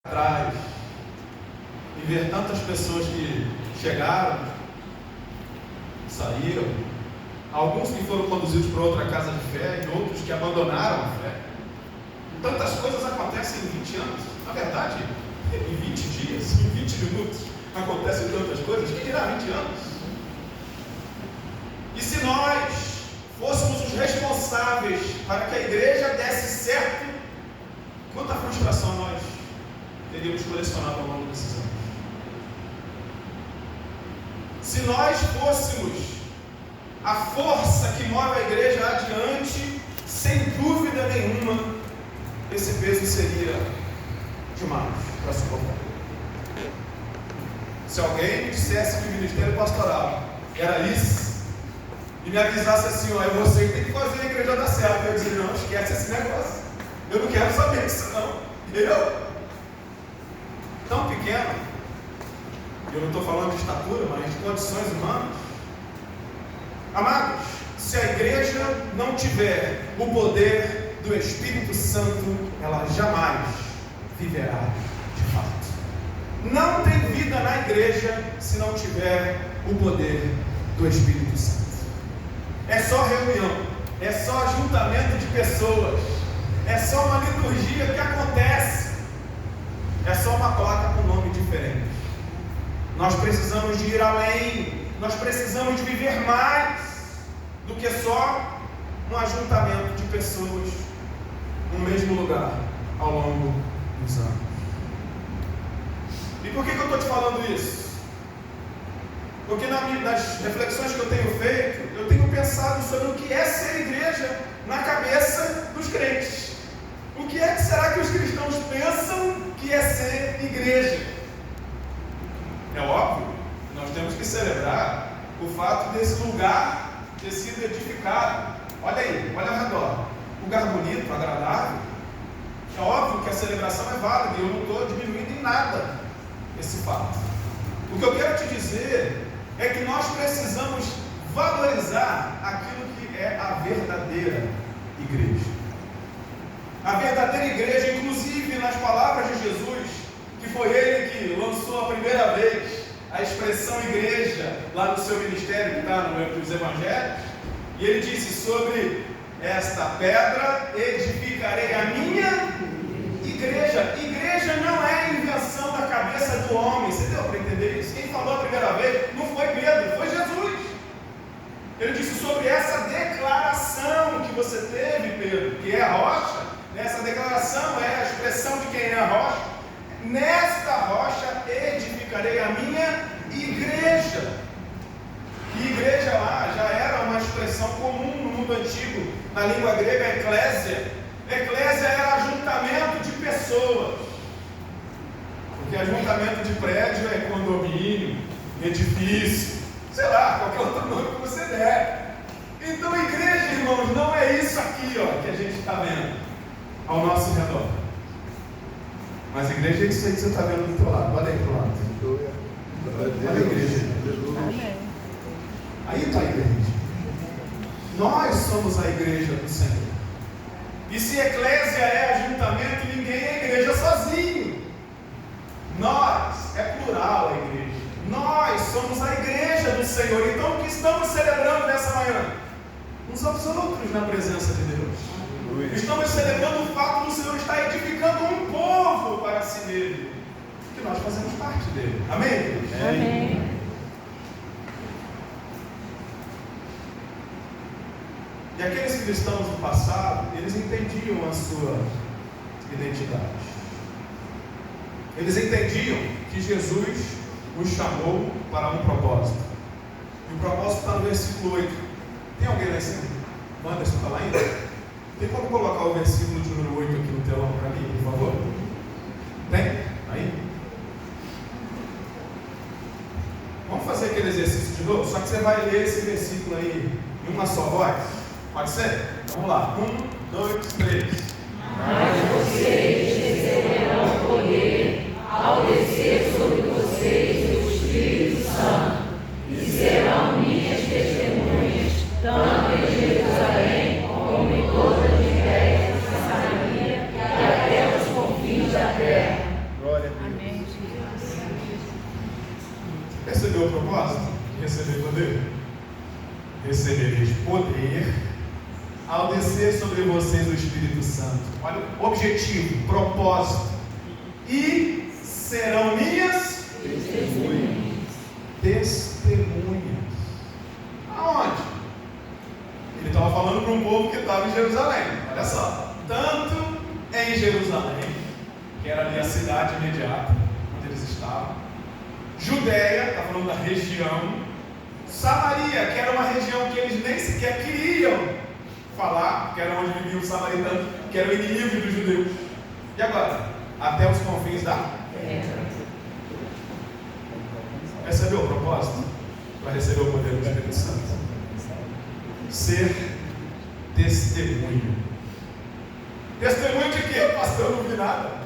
atrás e ver tantas pessoas que chegaram, saíram, alguns que foram conduzidos para outra casa de fé e outros que abandonaram a fé. Tantas coisas acontecem em 20 anos. Na verdade, em 20 dias, em 20 minutos, acontecem tantas coisas. Quem dirá 20 anos? E se nós fôssemos os responsáveis para que a igreja desse certo, quanta frustração nós teríamos colecionado ao longo desses anos. Se nós fôssemos a força que move a igreja adiante, sem dúvida nenhuma, esse peso seria demais para suportar. Se alguém me dissesse que o ministério pastoral era isso, e me avisasse assim, ó, é você que tem que fazer a igreja dar certo, eu dizia, não, esquece esse negócio, eu não quero saber disso não, tão pequeno, eu não estou falando de estatura, mas de condições humanas. Amados, se a igreja não tiver o poder do Espírito Santo, ela jamais viverá de fato. Não tem vida na igreja se não tiver o poder do Espírito Santo. É só reunião, é só ajuntamento de pessoas, é só uma liturgia que acontece, é só uma placa com nome diferente. Nós precisamos de ir além, nós precisamos de viver mais do que só um ajuntamento de pessoas no mesmo lugar ao longo dos anos. E por que eu estou te falando isso? Porque nas reflexões que eu tenho feito, eu tenho pensado sobre o que é ser igreja na cabeça dos crentes. O que é que será que os cristãos pensam que é ser igreja? É óbvio, nós temos que celebrar o fato desse lugar ter sido edificado. Olha aí, olha ao redor. Lugar bonito, agradável. É óbvio que a celebração é válida e eu não estou diminuindo em nada esse fato. O que eu quero te dizer é que nós precisamos valorizar aquilo que é a verdadeira igreja. A verdadeira igreja, inclusive nas palavras de Jesus, que foi ele que lançou a primeira vez a expressão igreja lá no seu ministério, que está no livro dos Evangelhos, e ele disse: sobre esta pedra edificarei a minha igreja. Igreja não é invenção da cabeça do homem. Você deu para entender isso? Quem falou a primeira vez não foi Pedro, foi Jesus. Ele disse: sobre essa declaração que você teve, Pedro, que é a rocha, essa declaração é a expressão de quem é a rocha. Nesta rocha edificarei a minha igreja. E igreja lá já era uma expressão comum no mundo antigo, na língua grega, eclésia. Eclésia era ajuntamento de pessoas, porque ajuntamento de prédio é condomínio, edifício, sei lá, qualquer outro nome que você der. Então igreja, irmãos, não é isso aqui, ó, que a gente está vendo ao nosso redor. Mas a igreja é isso aí que você está vendo do teu lado. Olha aí para o lado. Olha a igreja. Aí está a igreja. Nós somos a igreja do Senhor. E se eclésia é ajuntamento, ninguém é igreja sozinho. Nós, é plural a igreja. Nós somos a igreja do Senhor. Então o que estamos celebrando nessa manhã? Uns aos outros na presença de Deus. Estamos celebrando o fato do Senhor estar edificando um povo para si mesmo, que nós fazemos parte dele. Amém? Amém. E aqueles cristãos do passado, eles entendiam a sua identidade. Eles entendiam que Jesus os chamou para um propósito. E o propósito está no versículo 8. Tem alguém lá em cima? Anderson, está lá ainda? Tem como colocar o versículo de número 8 aqui no telão para mim, por favor? Tem? Aí? Vamos fazer aquele exercício de novo? Só que você vai ler esse versículo aí em uma só voz. Pode ser? Vamos lá. 1, 2, 3. Mas vocês receberão poder ao descer sobre vocês o Espírito Santo, e serão minhas testemunhas, tanto em Jerusalém como em toda a Judéia, Samaria e até os confins da terra. percebeu o propósito de receber poder? Recebereis poder ao descer sobre vocês o Espírito Santo. Olha o objetivo, propósito. E serão minhas testemunhas. Aonde? Ele estava falando para um povo que estava em Jerusalém. Olha só. Tanto em Jerusalém, que era ali a cidade imediata onde eles estavam. Judéia, está falando da região. Samaria, que era uma região que eles nem sequer queriam falar, que era onde viviam os samaritanos, que era o inimigo dos judeus. E agora? Até os confins da terra. Percebeu o propósito? Para receber o poder do Espírito Santo. Ser testemunho. Testemunho de quê? Pastor, eu não vi nada.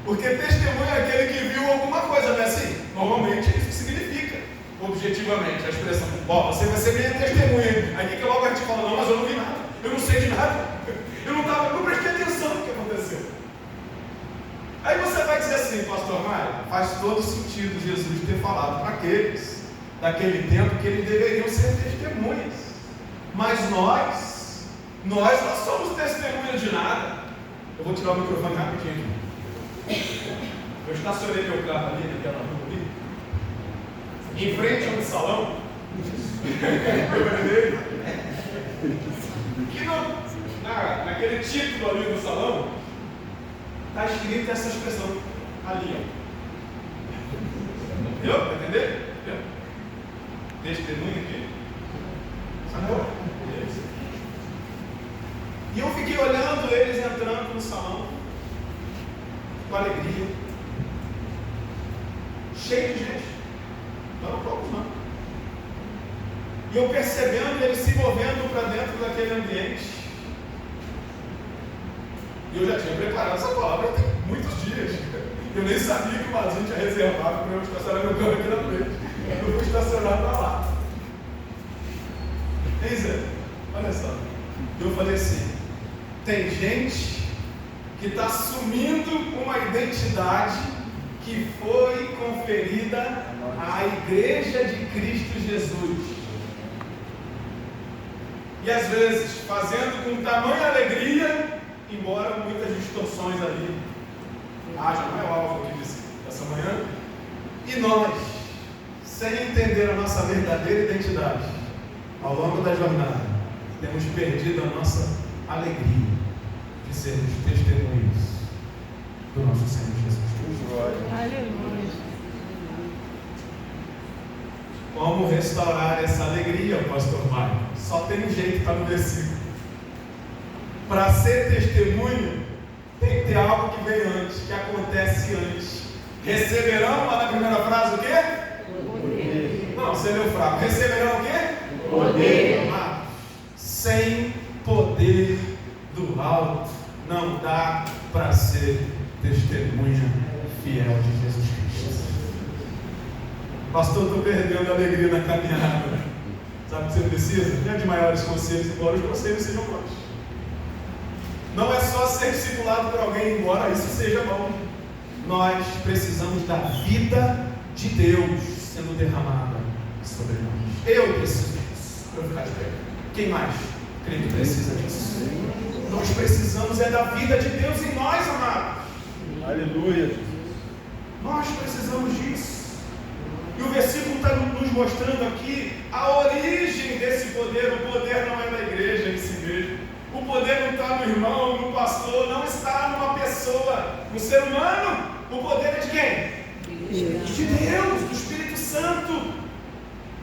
Porque testemunho é aquele que viu alguma coisa, não é assim? Normalmente isso significa, objetivamente, a expressão: ó, você vai ser minha testemunha. Aí que logo a gente fala: não, mas eu não vi nada, eu não sei de nada, eu não prestei atenção no que aconteceu. Aí você vai dizer assim: pastor Mário, faz todo sentido Jesus ter falado para aqueles daquele tempo que eles deveriam ser testemunhas. Mas nós não somos testemunhas de nada. Eu vou tirar o microfone rapidinho aqui. Eu estacionei meu carro ali naquela rua ali, em frente a um salão. Eu olhei que naquele título ali do salão está escrita essa expressão ali, ó. Deu para entender? Deu? Testemunha aqui. Sacou? E eu fiquei olhando eles entrando no salão com alegria, cheio de gente, não eram poucos não. E eu percebendo eles se movendo para dentro daquele ambiente. E eu já tinha preparado essa palavra tem muitos dias. Eu nem sabia que o Mazinho tinha reservado para eu estacionar meu carro aqui na frente. Eu vou estacionar para lá. Ei Zé, olha só. Eu falei assim: tem gente que está assumindo uma identidade que foi conferida à Igreja de Cristo Jesus. E às vezes fazendo com tamanha alegria, embora muitas distorções ali haja, não é o alvo aqui dessa manhã. E nós, sem entender a nossa verdadeira identidade, ao longo da jornada, temos perdido a nossa alegria de sermos testemunhas do nosso Senhor Jesus. Aleluia. Como restaurar essa alegria, pastor Mário? Só tem um jeito, está no versículo. Para ser testemunho, tem que ter algo que vem antes, que acontece antes. Receberão, lá na primeira frase, o quê? Poder. Não, você leu fraco. Receberão o quê? Poder. Sem poder do alto, não dá para ser testemunha fiel de Jesus Cristo. Pastor, estou perdendo a alegria na caminhada. Sabe o que você precisa? Não é de maiores conselhos, embora os conselhos sejam bons. Não é só ser discipulado por alguém, embora isso seja bom. Nós precisamos da vida de Deus sendo derramada sobre nós. Eu preciso disso para ficar de pé. Quem mais? Creio que precisa disso. Nós precisamos da vida de Deus em nós, amados. Aleluia. Nós precisamos disso. E o versículo está nos mostrando aqui a origem desse poder. O poder não é da igreja em si mesmo. O poder não está no irmão, no pastor, não está numa pessoa, no ser humano. O poder é de quem? De Deus, do Espírito Santo.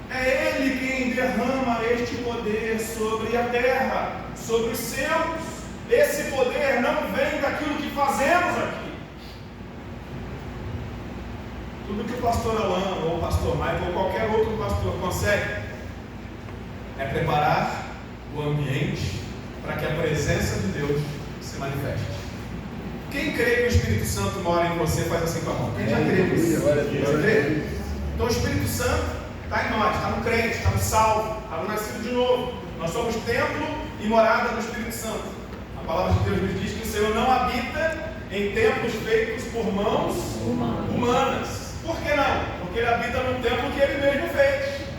É Ele quem derrama este poder sobre a terra, sobre os céus. Esse poder não vem daquilo que fazemos aqui. Tudo que o pastor Alain, ou o pastor Michael, ou qualquer outro pastor consegue é preparar o ambiente para que a presença de Deus se manifeste. Quem crê que o Espírito Santo mora em você, faz assim com a mão. Quem já crê nisso? Você crê? Então o Espírito Santo está em nós, está no crente, está no salvo, está no nascido de novo. Nós somos templo e morada do Espírito Santo. A palavra de Deus nos diz que o Senhor não habita em templos feitos por mãos humanas. Por que não? Porque Ele habita num templo que Ele mesmo fez.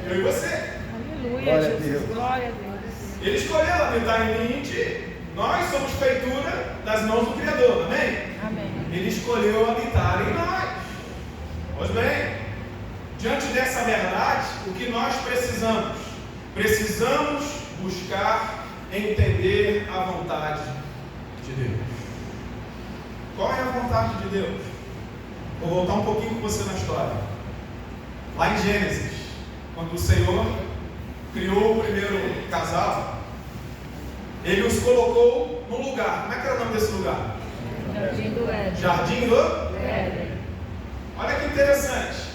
Eu e você. Aleluia, Jesus. Glória a Deus. Ele escolheu habitar em ti. Nós somos feitura das mãos do Criador, amém? Amém. Ele escolheu habitar em nós. Pois bem, diante dessa verdade, o que nós precisamos? Precisamos buscar entender a vontade de Deus. Qual é a vontade de Deus? Vou voltar um pouquinho com você na história. Lá em Gênesis, quando o Senhor criou o primeiro casal, Ele os colocou num lugar. Como é que era o nome desse lugar? Jardim do Éden. Jardim do Éden. Olha que interessante.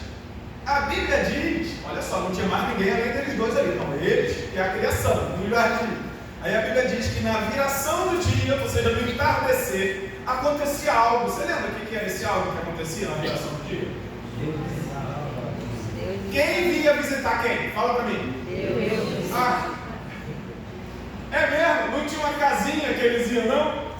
A Bíblia diz, olha só, não tinha mais ninguém além deles dois ali. Então, eles e a criação, no jardim. Aí a Bíblia diz que na viração do dia, ou seja, no entardecer, acontecia algo. Você lembra o que era esse algo que acontecia na viração do dia? Quem vinha visitar quem? Fala pra mim. Deus. Ah, é mesmo? Não tinha uma casinha que eles iam, não?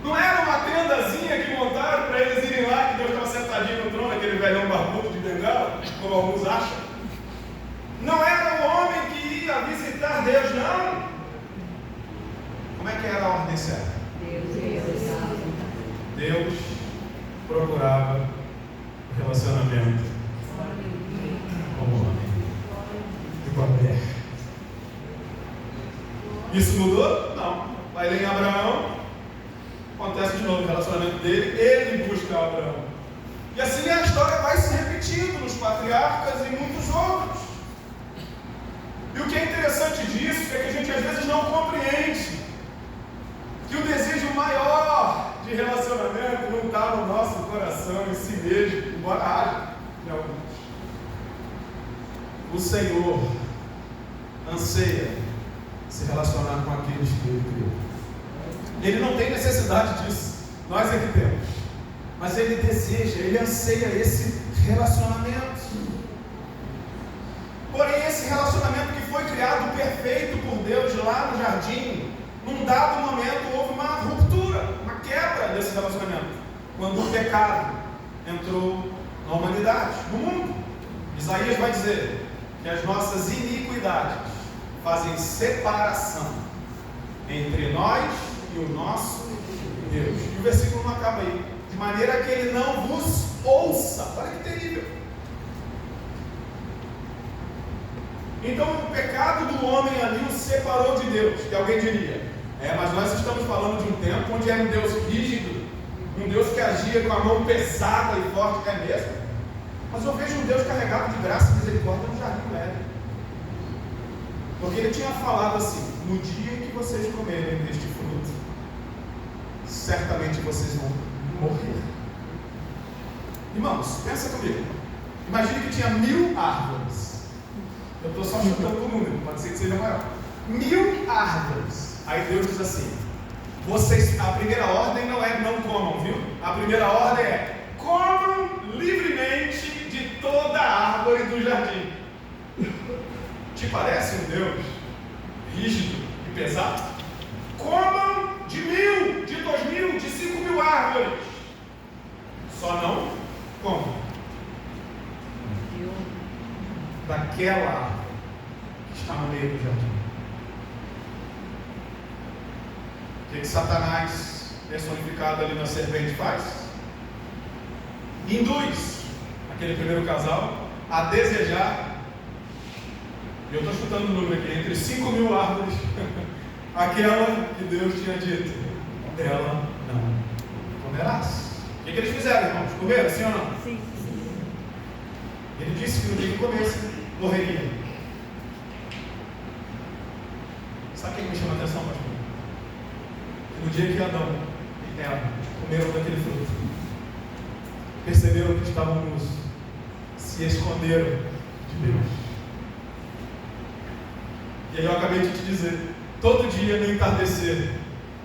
Não era uma tendazinha que montaram para eles irem lá, que Deus estava sentadinho no trono, aquele velhão barbudo de bengala, como alguns acham? Não era o homem que ia visitar Deus, não. Como é que era a ordem certa? Deus procurava o relacionamento com o homem e com a mulher. Isso mudou? Não. Vai ler em Abraão, acontece de novo o relacionamento dele, ele busca Abraão. E assim a história vai se repetindo nos patriarcas e muitos outros. E o que é interessante disso é que a gente às vezes não compreende que o desejo maior de relacionamento não está no nosso coração em si mesmo, embora haja em alguns. O Senhor anseia se relacionar com aqueles que Ele criou. Ele não tem necessidade disso, nós é que temos. Mas Ele deseja, Ele anseia esse relacionamento. Porém, esse relacionamento que foi criado perfeito por Deus lá no jardim, num dado momento houve uma ruptura, uma quebra desse relacionamento, quando o pecado entrou na humanidade, no mundo. Isaías vai dizer que as nossas iniquidades fazem separação entre nós e o nosso Deus. E o versículo não acaba aí. De maneira que Ele não vos ouça. Olha que terrível. Então o pecado do homem ali o separou de Deus. Que alguém diria, mas nós estamos falando de um tempo onde era um Deus rígido, um Deus que agia com a mão pesada e forte, é mesmo? Mas eu vejo um Deus carregado de graça e misericórdia no jardim do Éden. Porque Ele tinha falado assim: no dia que vocês comerem deste fruto, certamente vocês vão morrer. Irmãos, pensa comigo. Imagine que tinha 1000 árvores. Eu estou só chutando o número, pode ser que seja maior. 1000 árvores. Aí Deus diz assim: vocês, a primeira ordem não é não comam, viu? A primeira ordem é: comam livremente de toda a árvore do jardim. Te parece um Deus rígido e pesado? Comam de 1000, de 2000, de 5000 árvores. Só não comam daquela árvore que está no meio do jardim. O que Satanás, personificado ali na serpente, faz? Induz aquele primeiro casal a desejar. E eu estou chutando o número aqui, entre 5000 árvores, aquela que Deus tinha dito, dela não comerás. O que eles fizeram, irmãos? Comeram, sim ou não? Sim. Ele disse que no dia que comesse, morreria. Sabe o que me chama a atenção, pastor? Que no dia que Adão e Eva comeram daquele fruto, perceberam que estavam nus, se esconderam de Deus. E aí eu acabei de te dizer, todo dia no entardecer,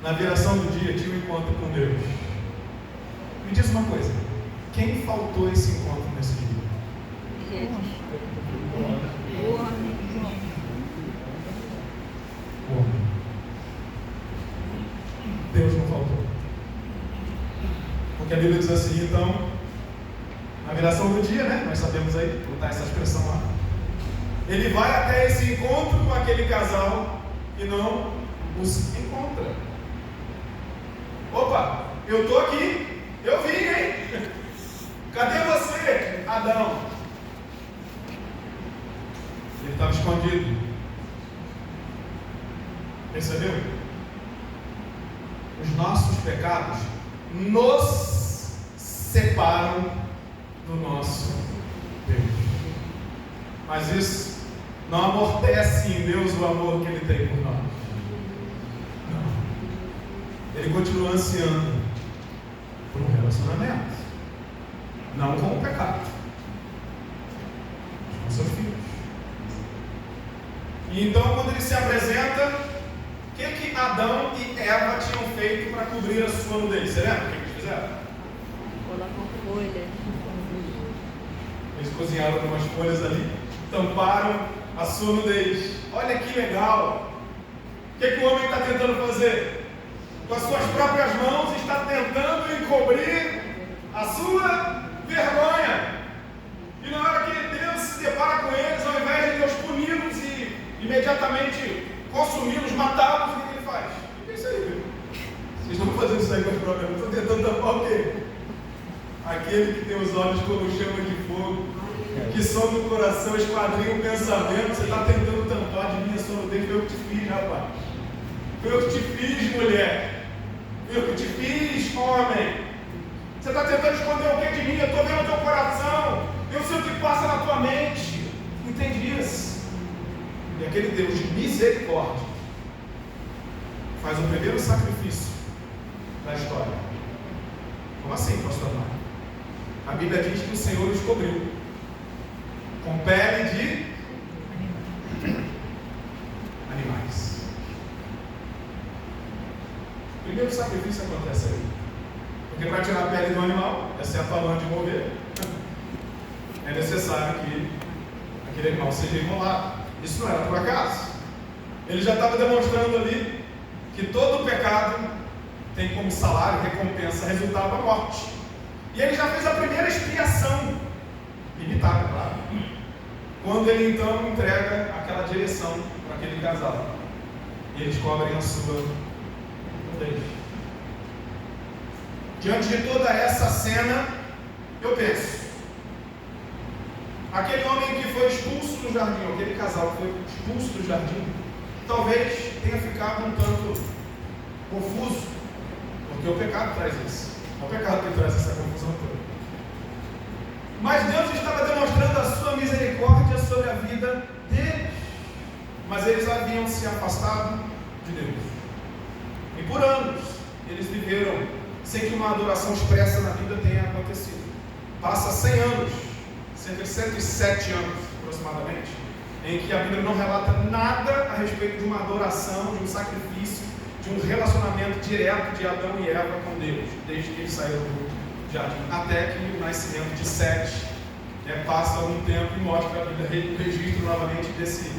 na viração do dia, tinha um encontro com Deus. Me diz uma coisa, quem faltou esse encontro nesse dia? O homem. Deus não faltou. Porque a Bíblia diz assim, então, na viração do dia, né? Nós sabemos aí, botar essa expressão lá. Ele vai até esse encontro com aquele casal e não os encontra. Opa, eu estou aqui, eu vim, hein? Cadê você, Adão? Ele estava escondido. Percebeu? Os nossos pecados nos separam do nosso Deus. Mas isso não amortece em Deus o amor que Ele tem por nós. Não. Ele continua ansiando por um relacionamento, não com o pecado, mas com seus filhos. E então, quando Ele se apresenta, o que Adão e Eva tinham feito para cobrir a sua nudez? Você lembra o que eles fizeram? Colocam folha. Eles cozinharam algumas folhas ali, tamparam a sua nudez. Olha que legal! O que o homem está tentando fazer? Com as suas próprias mãos está tentando encobrir a sua vergonha. E na hora que Deus se depara com eles, ao invés de Deus puni-los e imediatamente consumi-los, matá-los, o que Ele faz? O que é isso aí, meu? Vocês estão fazendo isso aí com as próprias mãos? Estão tentando tampar o quê? Aquele que tem os olhos como chama de fogo, que sonda o coração, esquadrinha o pensamento. Você está tentando tampar de mim a sua nudez. Foi eu que te fiz, rapaz. Foi eu que te fiz, mulher. Foi eu que te fiz, homem. Você está tentando esconder o que de mim? Eu estou vendo o teu coração. Eu sei o que passa na tua mente. Entende isso? E aquele Deus de misericórdia faz o primeiro sacrifício da história. Como assim, pastor Mário? A Bíblia diz que o Senhor os cobriu com pele de animais. O primeiro sacrifício acontece aí. Porque para tirar a pele do animal, exceto a lã de mover, é necessário que aquele animal seja imolado. Isso não era por acaso. Ele já estava demonstrando ali que todo pecado tem como salário, recompensa, resultado a morte. E ele já fez a primeira expiação, limitada, claro, quando ele então entrega aquela direção para aquele casal. E eles cobrem a sua nudez. Diante de toda essa cena, eu penso, aquele homem que foi expulso do jardim, aquele casal que foi expulso do jardim, talvez tenha ficado um tanto confuso, porque o pecado traz isso. É o pecado que traz essa confusão toda. Mas Deus estava demonstrando a sua misericórdia sobre a vida deles. Mas eles haviam se afastado de Deus. E por anos, eles viveram sem que uma adoração expressa na vida tenha acontecido. Passa 100 anos, cerca de 107 anos aproximadamente, em que a Bíblia não relata nada a respeito de uma adoração, de um sacrifício, de um relacionamento direto de Adão e Eva com Deus, desde que eles saíram do jardim, até que o nascimento de Sete passa algum tempo e mostra a Bíblia, registro novamente desse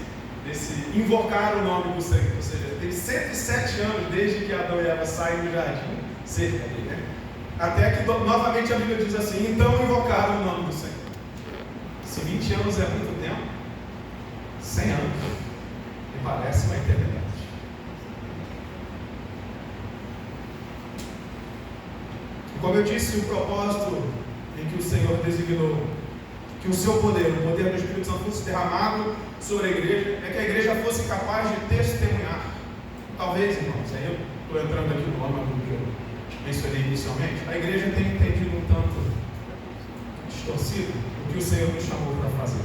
invocar o nome do Senhor. Ou seja, tem 107 anos desde que Adão e Eva saem do jardim, cerca ali, né? Até que novamente a Bíblia diz assim: então invocaram o nome do Senhor. Se 20 anos é muito tempo, 100 anos me parece uma eternidade. Como eu disse, o propósito em que o Senhor designou que o seu poder, o poder do Espírito Santo, fosse derramado sobre a igreja, é que a igreja fosse capaz de testemunhar. Talvez, irmãos, aí eu estou entrando aqui no âmbito que eu mencionei inicialmente, a igreja tem entendido um tanto distorcido o que o Senhor nos chamou para fazer.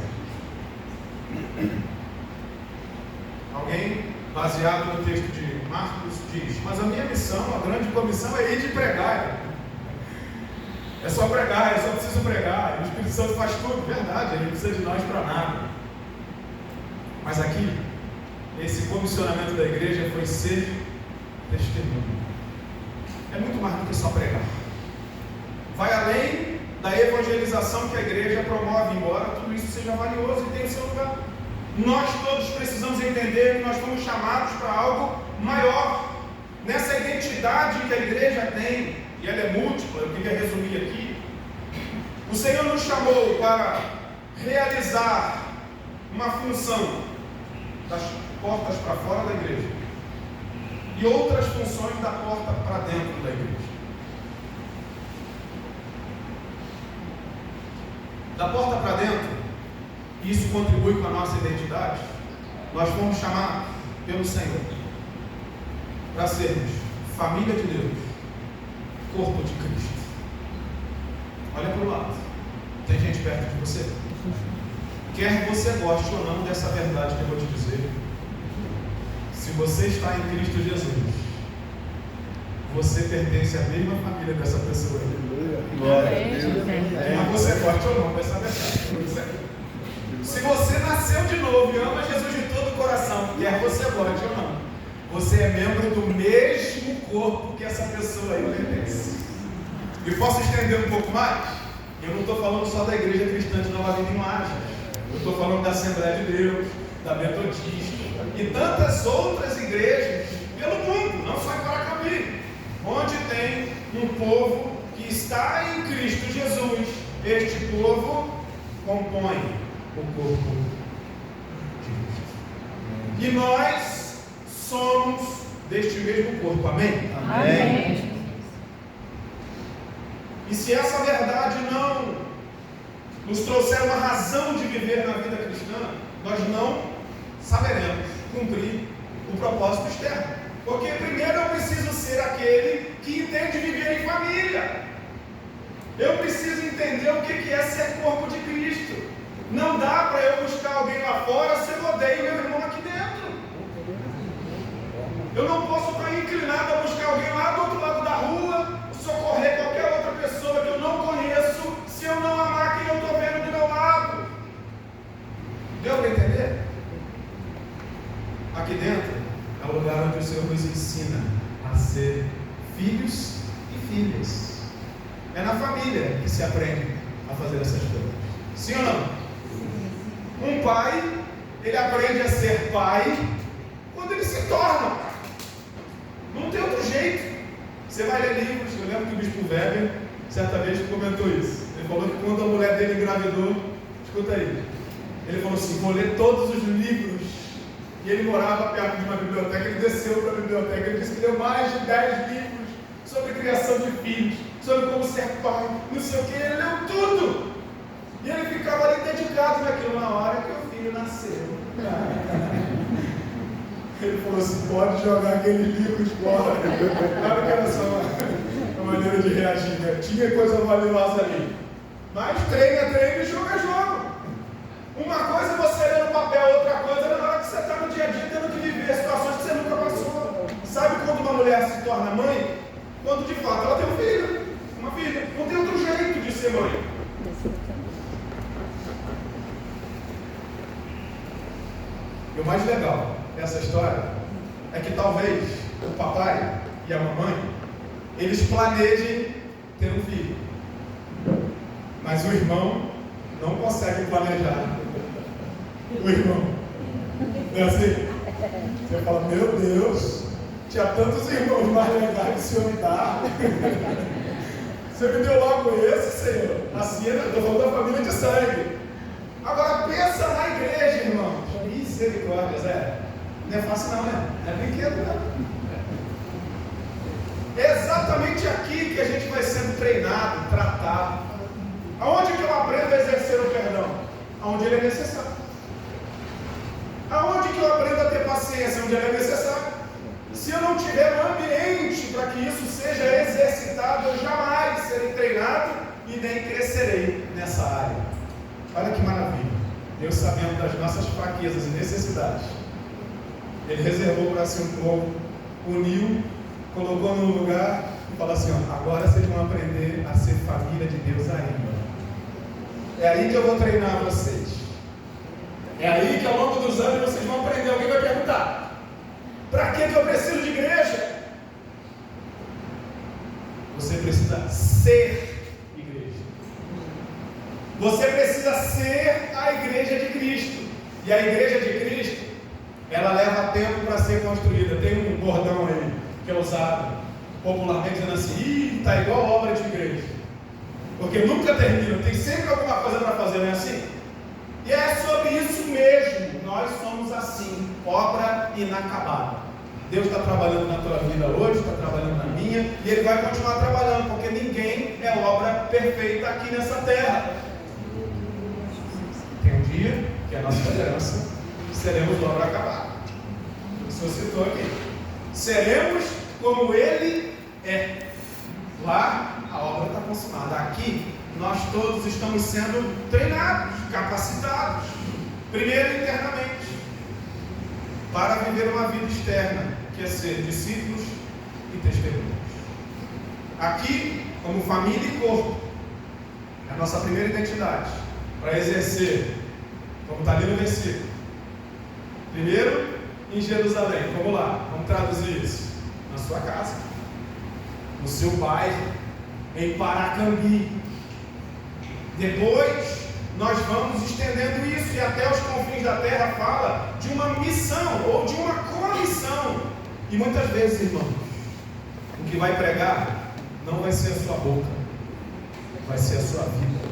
Alguém, baseado no texto de Marcos, diz: mas a minha missão, a grande comissão é ir de pregar. É só pregar, eu só preciso pregar. E o Espírito Santo faz tudo, verdade, ele não precisa de nós para nada. Mas aqui, esse comissionamento da igreja foi ser testemunho. É muito mais do que só pregar. Vai além da evangelização que a igreja promove, embora tudo isso seja valioso e tenha o seu lugar. Nós todos precisamos entender que nós fomos chamados para algo maior. Nessa identidade que a igreja tem, e ela é múltipla, eu queria resumir aqui. O Senhor nos chamou para realizar uma função das portas para fora da igreja e outras funções da porta para dentro da igreja. Da porta para dentro, e isso contribui com a nossa identidade, nós fomos chamados pelo Senhor para sermos família de Deus, corpo de Cristo. Olha para o lado, tem gente perto de você? Quer você goste ou não dessa verdade que eu vou te dizer, se você está em Cristo Jesus, você pertence à mesma família dessa pessoa. Glória a Deus. Quer você goste ou não dessa verdade. Se você nasceu de novo e ama Jesus de todo o coração, quer você goste ou não, você é membro do mesmo corpo que essa pessoa aí pertence. E posso estender um pouco mais? Eu não estou falando só da igreja cristã de Nova Vida em Lages. Eu estou falando da Assembleia de Deus, da Metodista e tantas outras igrejas pelo mundo, não só em Paracambi, onde tem um povo que está em Cristo Jesus. Este povo compõe o corpo de Cristo. E nós somos deste mesmo corpo. Amém? Amém. E se essa verdade não nos trouxer uma razão de viver na vida cristã, nós não saberemos cumprir o propósito externo. Porque primeiro eu preciso ser aquele que entende viver em família. Eu preciso entender o que é ser corpo de Cristo. Não dá para eu buscar alguém lá fora se eu odeio meu irmão aqui dentro. Eu não posso estar inclinado a buscar alguém lá do outro lado da rua, socorrer qualquer outra pessoa que eu não conheço, se eu não amar quem eu estou vendo do meu lado. Deu para entender? Aqui dentro é o lugar onde o Senhor nos ensina a ser filhos e filhas. É na família que se aprende a fazer essas coisas. Sim ou não? Um pai, ele aprende a ser pai quando ele se torna. Não tem outro jeito. Você vai ler livros. Eu lembro que o Bispo Weber certa vez comentou isso. Ele falou que quando a mulher dele engravidou, escuta aí, ele falou assim: vou ler todos os livros. E ele morava perto de uma biblioteca. Ele desceu para a biblioteca. Ele disse que leu mais de 10 livros sobre criação de filhos, sobre como ser pai, não sei o que. Ele leu tudo. E ele ficava ali dedicado naquilo. Na hora que o filho nasceu, ele falou assim: pode jogar aquele livro fora. Claro que era só uma maneira de reagir, né? Tinha coisa valiosa ali. Mas treino e jogo é jogo. Uma coisa é você ler no papel, outra coisa é na hora que você está no dia a dia tendo que viver situações que você nunca passou. Sabe quando uma mulher se torna mãe? Quando de fato ela tem um filho, uma filha. Não tem outro jeito de ser mãe. E o mais legal dessa história é que talvez o papai e a mamãe, eles planejem ter um filho, mas o irmão não consegue planejar o irmão. Não é assim? Você fala: meu Deus, tinha tantos irmãos mais legais que o Senhor me dá. Você me deu logo esse, Senhor. Assim, eu estou falando da família de sangue. Agora pensa na igreja, irmãos. Misericórdia, Zé. Não é fácil não, né? Não é brinquedo, não. É exatamente aqui que a gente vai sendo treinado, tratado. Aonde que eu aprendo a exercer o perdão? Aonde ele é necessário. Aonde que eu aprendo a ter paciência? Onde ele é necessário. Se eu não tiver um ambiente para que isso seja exercitado, eu jamais serei treinado e nem crescerei nessa área. Olha que maravilha. Deus, sabendo das nossas fraquezas e necessidades, Ele reservou para si um povo, uniu, colocou no lugar e falou assim: ó, agora vocês vão aprender a ser família de Deus ainda. É aí que eu vou treinar vocês. É aí que ao longo dos anos vocês vão aprender. Alguém vai perguntar: para que eu preciso de igreja? Você precisa ser igreja. Você precisa ser a igreja de Cristo. E a igreja de Cristo, ela leva tempo para ser construída. Tem um bordão aí que é usado popularmente dizendo assim: está igual obra de igreja. Porque nunca termina, tem sempre alguma coisa para fazer, não é assim? E é sobre isso mesmo inacabada. Deus está trabalhando na tua vida hoje, está trabalhando na minha, e Ele vai continuar trabalhando, porque ninguém é obra perfeita aqui nessa terra. Tem um dia que a nossa esperança seremos obra acabada. O Senhor citou aqui. Seremos como Ele é. Lá a obra está consumada. Aqui nós todos estamos sendo treinados, capacitados. Primeiro internamente, para viver uma vida externa, que é ser discípulos e testemunhas. Aqui, como família e corpo, é a nossa primeira identidade, para exercer, como está ali no versículo. Primeiro, em Jerusalém. Vamos lá, vamos traduzir isso. Na sua casa, no seu bairro, em Paracambi. Depois, nós vamos estendendo isso e até os confins da terra fala de uma missão ou de uma comissão. E muitas vezes, irmãos, o que vai pregar não vai ser a sua boca, vai ser a sua vida.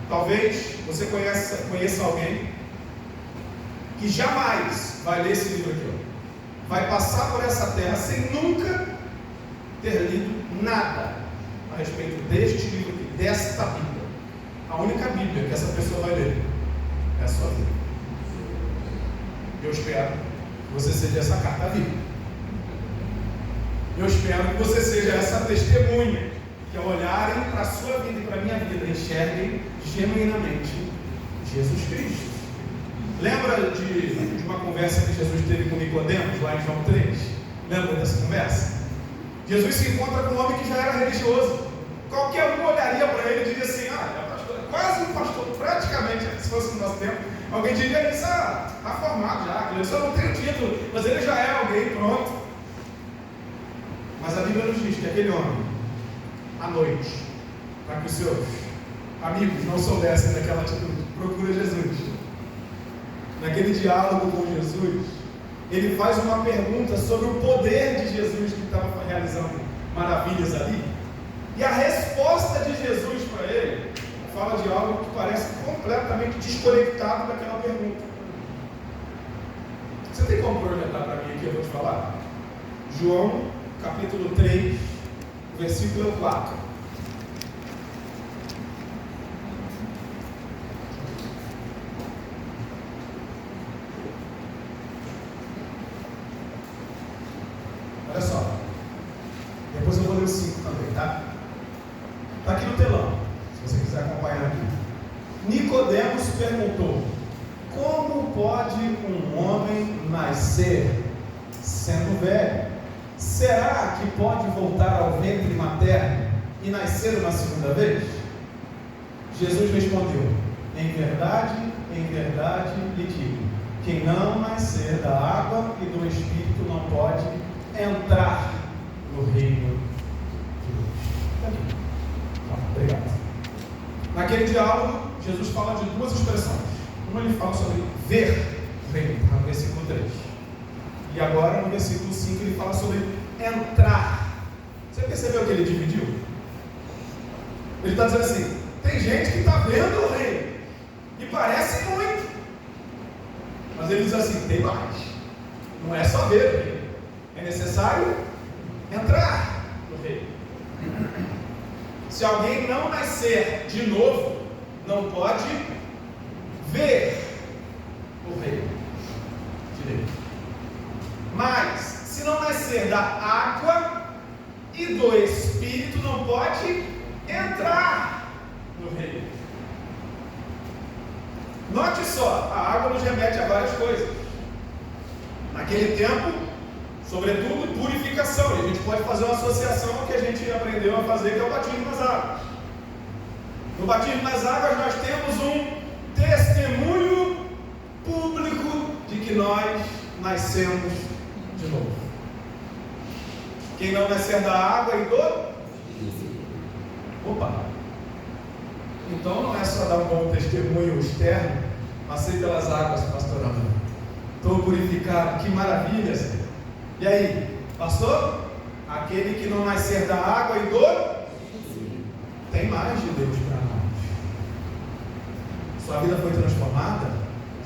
Talvez você conheça alguém que jamais vai ler esse livro aqui, ó. Vai passar por essa terra sem nunca ter lido nada a respeito deste livro aqui, desta Bíblia. A única Bíblia que essa pessoa vai ler é a sua vida. Eu espero que você seja essa carta viva. Eu espero que você seja essa testemunha, que ao olharem para a sua vida e para a minha vida, enxerguem genuinamente Jesus Cristo. Lembra de uma conversa que Jesus teve com Nicodemos, lá em João 3? Lembra dessa conversa? Jesus se encontra com um homem que já era religioso. Qualquer um olharia para ele e diria assim: é pastor, quase um pastor, praticamente, se fosse no nosso tempo, alguém diria isso, está formado já, ele só não tem o título, mas ele já é alguém, pronto. Mas a Bíblia nos diz que aquele homem, à noite, para que os seus amigos não soubessem daquela atitude, procura Jesus. Naquele diálogo com Jesus, ele faz uma pergunta sobre o poder de Jesus que estava realizando maravilhas ali. E a resposta de Jesus para ele fala de algo que parece completamente desconectado daquela pergunta. Você tem como projetar para mim aqui? Eu vou te falar. João, capítulo 3, versículo 4. Olha só. Depois eu vou ler o 5 também, tá? Está aqui no telão, se você quiser acompanhar aqui. Nicodemos perguntou: como pode um homem nascer sendo velho? Será que pode voltar ao ventre materno e nascer uma segunda vez? Jesus respondeu: em verdade lhe digo, quem não nascer da água e do Espírito não pode entrar no reino de Deus. Obrigado. Naquele diálogo, Jesus fala de duas expressões. Uma ele fala sobre ver o reino, no versículo 3. E agora, no versículo 5, ele fala sobre entrar. Você percebeu que ele dividiu? Ele está dizendo assim: tem gente que está vendo o reino e parece muito, mas ele diz assim: tem mais. Não é só ver o reino, é necessário entrar no reino. Se alguém não nascer de novo, não pode ver o reino de Deus. Mas, se não nascer da água e do Espírito, não pode entrar no reino. Note só, a água nos remete a várias coisas. Naquele tempo, sobretudo, purificação. E a gente pode fazer uma associação ao que a gente aprendeu a fazer, que é o batismo nas águas. No batismo nas águas, nós temos um testemunho público de que nós nascemos de novo. Quem não nascer da água e do... Opa! Então não é só dar um bom testemunho externo, passei pelas águas, pastor Amanda. Estou purificado, que maravilha, Senhor. E aí, pastor? Aquele que não nascer da água e do... Tem mais de Deus para nós. Sua vida foi transformada?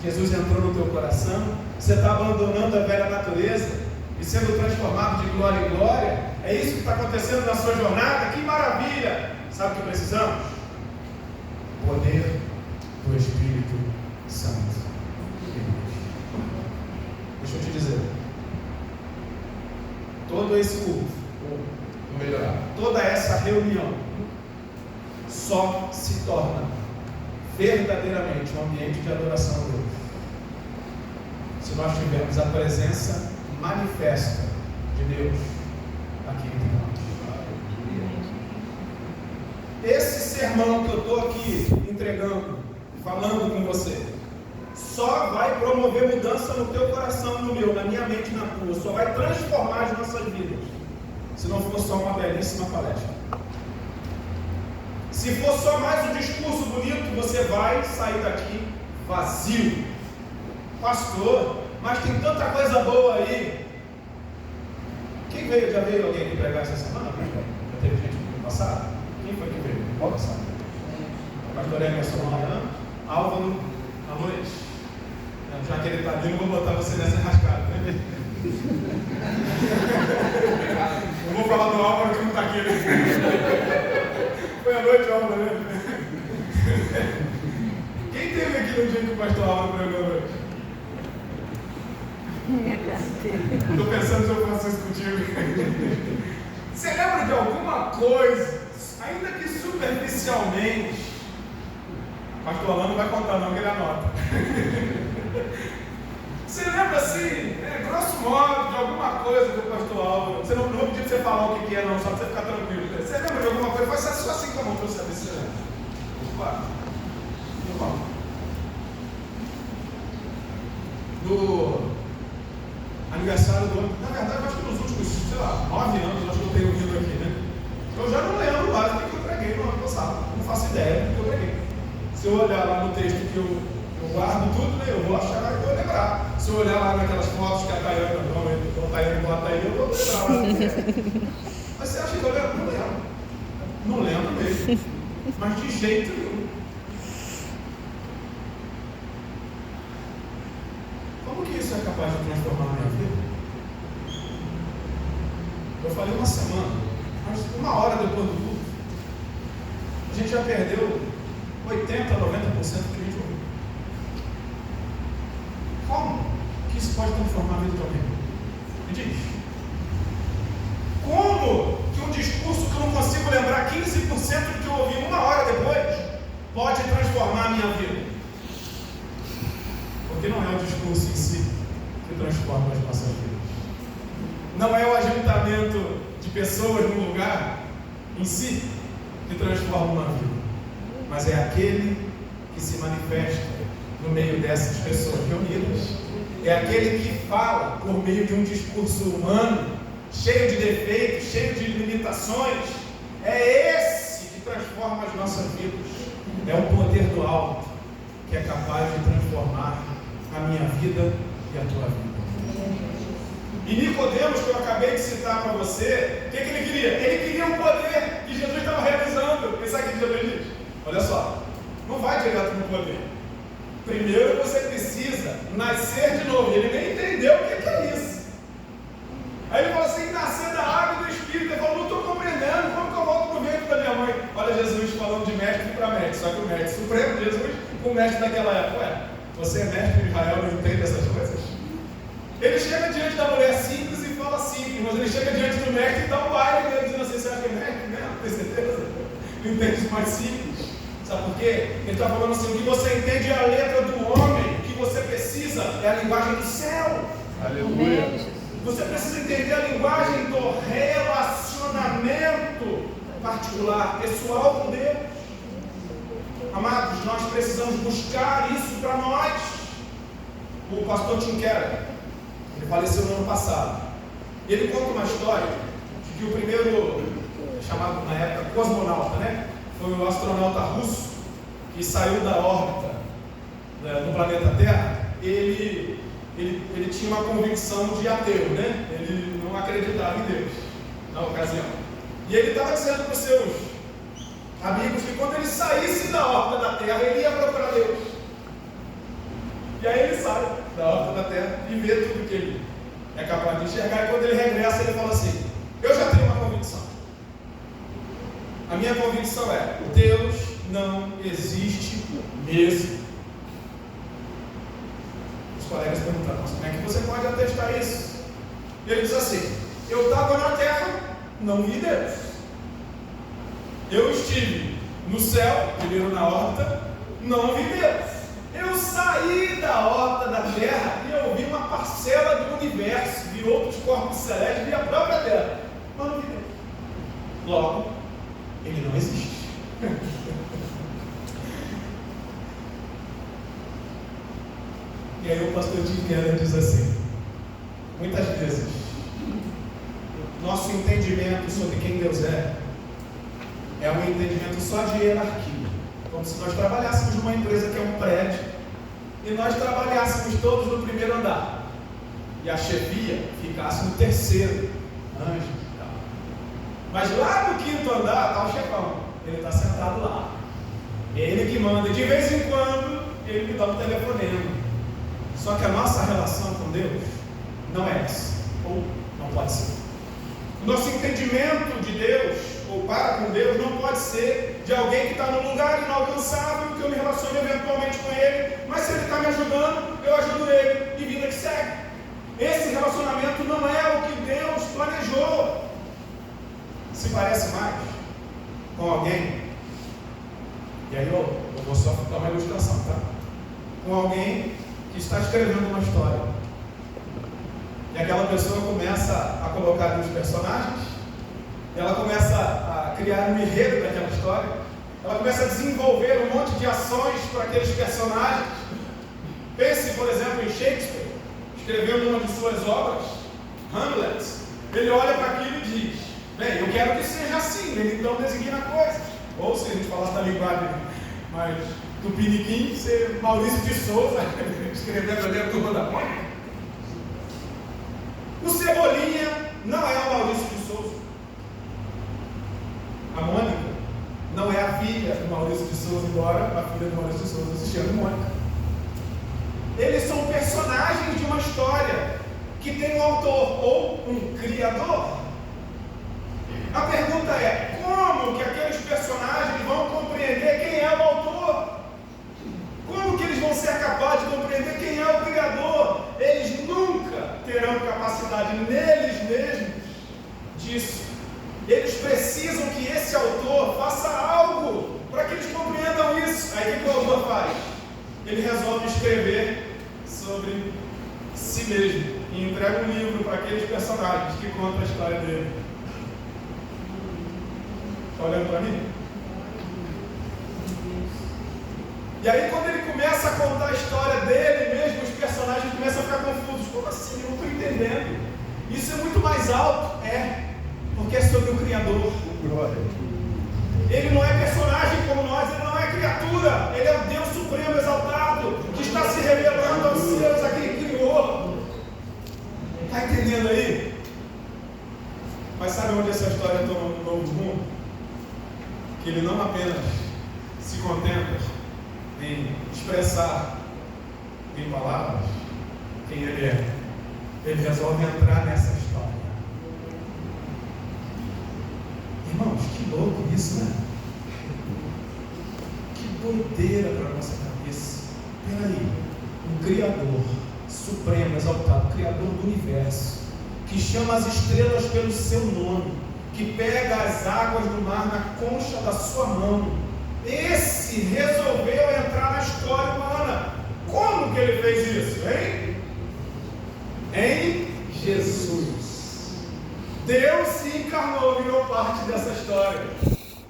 Jesus entrou no teu coração? Você está abandonando a velha natureza e sendo transformado de glória em glória? É isso que está acontecendo na sua jornada? Que maravilha! Sabe o que precisamos? Poder do Espírito Santo. Deixa eu te dizer, todo esse culto, ou melhor, toda essa reunião só se torna verdadeiramente um ambiente de adoração a Deus se nós tivermos a presença manifesta de Deus aqui entre nós. Esse sermão que eu estou aqui entregando, falando com você, só vai promover mudança no teu coração, no meu, na minha mente, na tua. Só vai transformar as nossas vidas, se não for só uma belíssima palestra. Se for só mais um discurso bonito, você vai sair daqui vazio. Pastor, mas tem tanta coisa boa aí. Quem veio? Já veio alguém aqui pregar essa semana? Já teve gente no passado? Quem foi que veio? Qual passado? Pastor Emerson amanhã, Álvaro à noite. Já que ele está ali, eu vou botar você nessa rascada, né? Eu vou falar do Álvaro que não está aqui. Foi à noite, Álvaro, né? Quem teve aqui no dia que o pastor Álvaro pregou à noite? Estou pensando se eu faço isso contigo. Você lembra de alguma coisa, ainda que superficialmente? Pastor Alain não vai contar não, que ele anota. Você lembra assim, grosso modo, de alguma coisa do pastor Álvaro? Você não vou pedir para você falar o que é não, só para você ficar tranquilo. Você lembra de alguma coisa? Faz só assim com a mão para eu saber se você lembra. Claro. Do aniversário do ano, na verdade, acho que nos últimos, 9 anos, acho que eu tenho vindo aqui, né? Eu já não lembro mais do que eu preguei no ano passado. Não faço ideia do que eu preguei. Se eu olhar lá no texto que eu guardo tudo, né, eu vou achar que eu vou lembrar. Se eu olhar lá naquelas fotos que a Tayana, a Tayana bota aí, eu vou lembrar. Mas você acha que eu lembro? Não lembro. Não lembro mesmo. Mas de jeito nenhum. Como que isso é capaz de transformar a minha vida? Eu falei uma semana, mas uma hora depois do culto, a gente já perdeu 80%, 90% do que a gente ouviu. Como que isso pode transformar a vida de alguém? Me diz. Como que um discurso que eu não consigo lembrar 15% do que eu ouvi uma hora depois pode transformar a minha vida? Porque não é o discurso em si que transforma as nossas vidas. Não é o ajuntamento de pessoas no lugar em si que transforma uma vida. Mas é aquele que se manifesta no meio dessas pessoas reunidas. É aquele que fala por meio de um discurso humano, cheio de defeitos, cheio de limitações. É esse que transforma as nossas vidas. É o poder do alto que é capaz de transformar a minha vida e a tua vida. E Nicodemos, que eu acabei de citar para você, o que ele queria? Ele queria um poder que Jesus estava realizando. E sabe o que Jesus diz? Olha só, não vai direto no poder. Primeiro você precisa nascer de novo. Ele nem entendeu o que é isso. Aí ele falou assim, nascer da água e do Espírito. Ele falou, não estou compreendendo, como que eu volto para o ventre da minha mãe? Olha Jesus falando de mestre para mestre, só que o mestre supremo, Jesus, o mestre daquela época. Ué, você é mestre em Israel, não entende essas coisas? Ele chega diante da mulher simples e fala simples, mas ele chega diante do mestre e dá um baile dele, dizendo assim, você acha que é mestre? Não, tem certeza? Não entende mais simples. Sabe por quê? Ele está falando assim, o que você entende é a letra do homem, o que você precisa é a linguagem do céu. Aleluia. Você precisa entender a linguagem do relacionamento particular, pessoal com Deus. Amados, nós precisamos buscar isso para nós. O pastor Tim Keller, ele faleceu no ano passado. Ele conta uma história de que o primeiro, chamado na época cosmonauta, né? Foi o astronauta russo que saiu da órbita do planeta Terra. Ele tinha uma convicção de ateu, né? Ele não acreditava em Deus na ocasião. E ele estava dizendo para os seus amigos que quando ele saísse da órbita da Terra, ele ia procurar Deus. E aí ele sai da horta da terra e vê tudo que ele é capaz de enxergar. E quando ele regressa, ele fala assim: eu já tenho uma convicção. A minha convicção é: Deus não existe mesmo. Os colegas perguntaram: mas como é que você pode atestar isso? Ele diz assim: eu estava na terra, não vi Deus. Eu estive no céu, primeiro na horta, não vi Deus. Eu saí da horta da terra e eu vi uma parcela do universo, vi outros corpos celestes, vi a própria terra, mas não vi Deus. Logo, ele não existe. E aí o pastor Tim Keller diz assim: muitas vezes nosso entendimento sobre quem Deus é um entendimento só de hierarquia, como se nós trabalhássemos numa empresa que é um prédio e nós trabalhássemos todos no primeiro andar e a chefia ficasse no terceiro anjo. Mas lá no quinto andar está o chefão, ele está sentado lá, é ele que manda, e de vez em quando ele me dá um telefonema. Só que a nossa relação com Deus não é essa, ou não pode ser. O nosso entendimento de Deus, ou para com Deus, não pode ser de alguém que está num lugar inalcançável, que eu me relaciono eventualmente com ele, mas se ele está me ajudando, eu ajudo ele, e vida que segue. Esse relacionamento não é o que Deus planejou. Se parece mais com alguém, e aí eu vou só dar uma ilustração, tá? Com alguém que está escrevendo uma história, e aquela pessoa começa a colocar os personagens, ela começa a criar um enredo para aquela história, ela começa a desenvolver um monte de ações para aqueles personagens. Pense, por exemplo, em Shakespeare, escrevendo uma de suas obras, Hamlet. Ele olha para aquilo e diz: bem, eu quero que seja assim. Ele então designa coisas. Ou se a gente falasse da linguagem mais tupiniquim, ser Maurício de Souza, escrevendo ali a Turma da Mônica. O Cebolinha não é o Maurício de Souza. A Mônica não é a filha do Maurício de Souza, embora a filha do Maurício de Souza se chame Mônica. Eles são personagens de uma história que tem um autor ou um criador. A pergunta é: como que aqueles personagens vão compreender quem é o autor? Como que eles vão ser capazes de compreender quem é o criador? Eles nunca terão capacidade neles mesmos disso. Eles precisam que esse autor faça algo para que eles compreendam isso. Aí o que o autor faz? Ele resolve escrever sobre si mesmo e entrega um livro para aqueles personagens que contam a história dele. Está olhando para mim? E aí quando ele começa a contar a história dele mesmo, os personagens começam a ficar confusos. Como assim? Eu não estou entendendo. Isso é muito mais alto? É, porque é sobre o Criador. Ele não é personagem como nós, ele não é criatura. Ele é o Deus Supremo Exaltado, que está se revelando aos seus, a quem criou. Está entendendo aí? Mas sabe onde essa história toma um novo rumo? Que ele não apenas se contenta em expressar em palavras quem ele é. Ele resolve entrar nessa história. Irmãos, que louco isso, né? Que doideira para a nossa cabeça. Peraí, um Criador supremo, exaltado, Criador do universo, que chama as estrelas pelo seu nome, que pega as águas do mar na concha da sua mão. Esse resolveu entrar na história humana. Como que ele fez isso, hein? Em Jesus. Deus se encarnou, virou parte dessa história.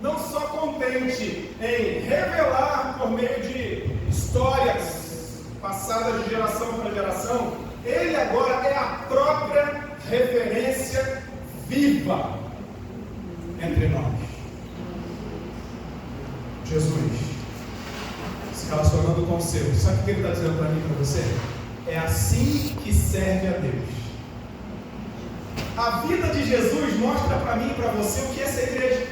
Não só contente em revelar por meio de histórias passadas de geração para geração, ele agora é a própria referência viva entre nós. Jesus se relacionando com o seu. Sabe o que ele está dizendo para mim e para você? É assim que serve a Deus. A vida de Jesus mostra para mim e para você o que é essa igreja.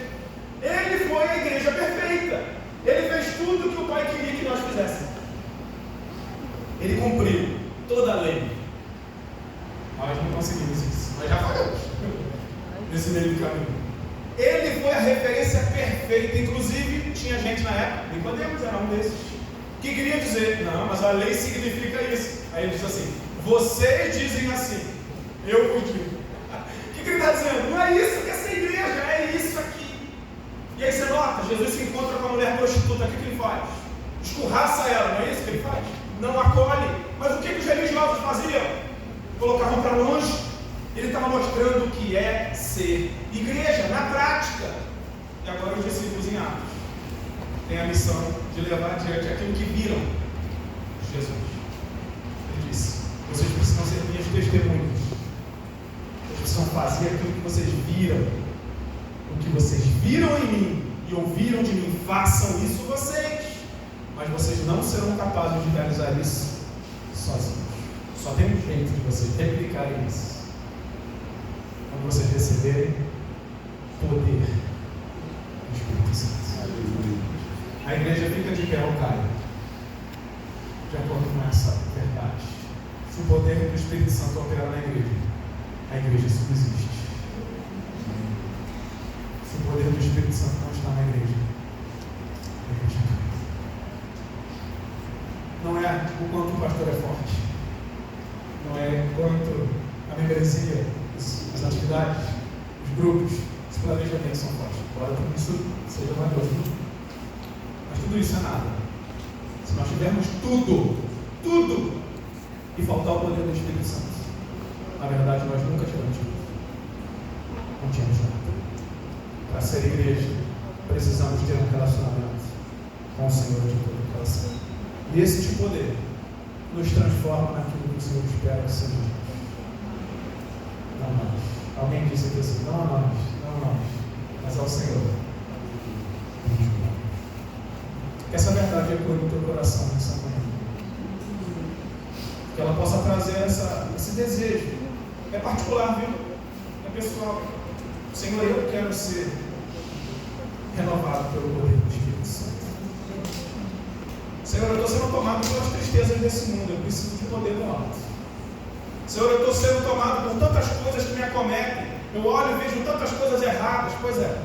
Ele foi a igreja perfeita. Ele fez tudo o que o Pai queria que nós fizéssemos. Ele cumpriu feita. Inclusive, tinha gente na época, Nicodemos era um desses, que queria dizer, não, mas a lei significa isso. Aí ele diz assim, vocês dizem assim, eu vos digo. O que ele está dizendo? Não é isso que é ser igreja, é isso aqui. E aí você nota, Jesus se encontra com a mulher prostituta, o que ele faz? Escorraça ela, não é isso que ele faz? Não acolhe. Mas o que os religiosos faziam? Colocavam para longe. Ele estava mostrando o que é ser igreja, na prática. E agora os discípulos em Atos têm a missão de levar adiante aquilo que viram Jesus. Ele disse, vocês precisam ser minhas testemunhas. Vocês precisam fazer aquilo que vocês viram. O que vocês viram em mim e ouviram de mim, façam isso vocês. Mas vocês não serão capazes de realizar isso sozinhos. Só tem um jeito de vocês replicarem isso. Quando vocês receberem poder do Espírito Santo. A igreja fica de pé ou cai, de acordo com essa verdade. Se o poder do Espírito Santo operar na igreja, a igreja subsiste. Se o poder do Espírito Santo não está na igreja, a igreja cai. Não é o quanto o pastor é forte, não é o quanto a membresia, as atividades, os grupos, os planejamentos são fortes. Embora tudo isso seja valioso, mas tudo isso é nada. Se nós tivermos tudo, e faltar o poder do Espírito Santo, na verdade nós nunca tivemos tudo. Não tínhamos nada. Para ser igreja, precisamos ter um relacionamento com o Senhor de todo o coração. E esse tipo de poder nos transforma naquilo que o Senhor espera que sejamos. Não nós. Alguém disse aqui assim, não nós, mas ao Senhor. Que essa verdade ecoe no teu coração nessa manhã. Que ela possa trazer esse desejo. É particular, viu? É pessoal. Senhor, eu quero ser renovado pelo poder do Espírito Santo. Senhor, eu estou sendo tomado pelas tristezas desse mundo. Eu preciso de poder do alto. Senhor, eu estou sendo tomado por tantas coisas que me acometem. Eu olho e vejo tantas coisas erradas. Pois é,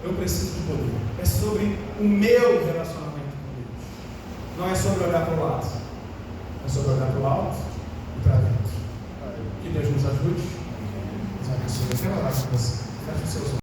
eu preciso de poder. É sobre o meu relacionamento com Deus. Não é sobre olhar para o lado. É sobre olhar para o alto e para dentro. Que Deus nos ajude. Nos abençoe. Eu quero orar com você. Feche os seus olhos.